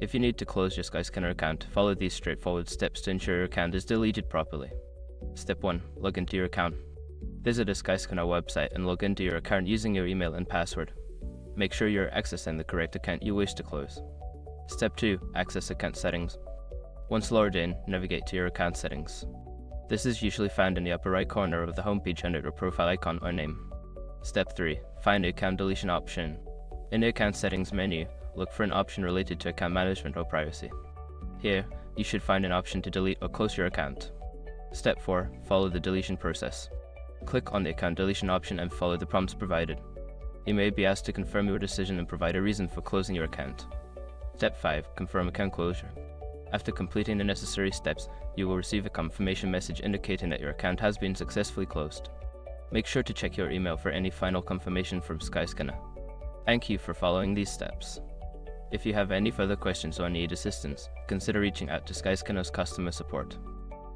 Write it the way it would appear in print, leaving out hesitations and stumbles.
If you need to close your Skyscanner account, follow these straightforward steps to ensure your account is deleted properly. Step 1. Log into your account. Visit a Skyscanner website and log into your account using your email and password. Make sure you're accessing the correct account you wish to close. Step 2. Access account settings. Once logged in, navigate to your account settings. This is usually found in the upper right corner of the homepage under your profile icon or name. Step 3. Find the account deletion option. In the account settings menu, look for an option related to account management or privacy. Here, you should find an option to delete or close your account. Step 4. Follow the deletion process. Click on the account deletion option and follow the prompts provided. You may be asked to confirm your decision and provide a reason for closing your account. Step 5. Confirm account closure. After completing the necessary steps, you will receive a confirmation message indicating that your account has been successfully closed. Make sure to check your email for any final confirmation from Skyscanner. Thank you for following these steps. If you have any further questions or need assistance, consider reaching out to Skyscanner's customer support.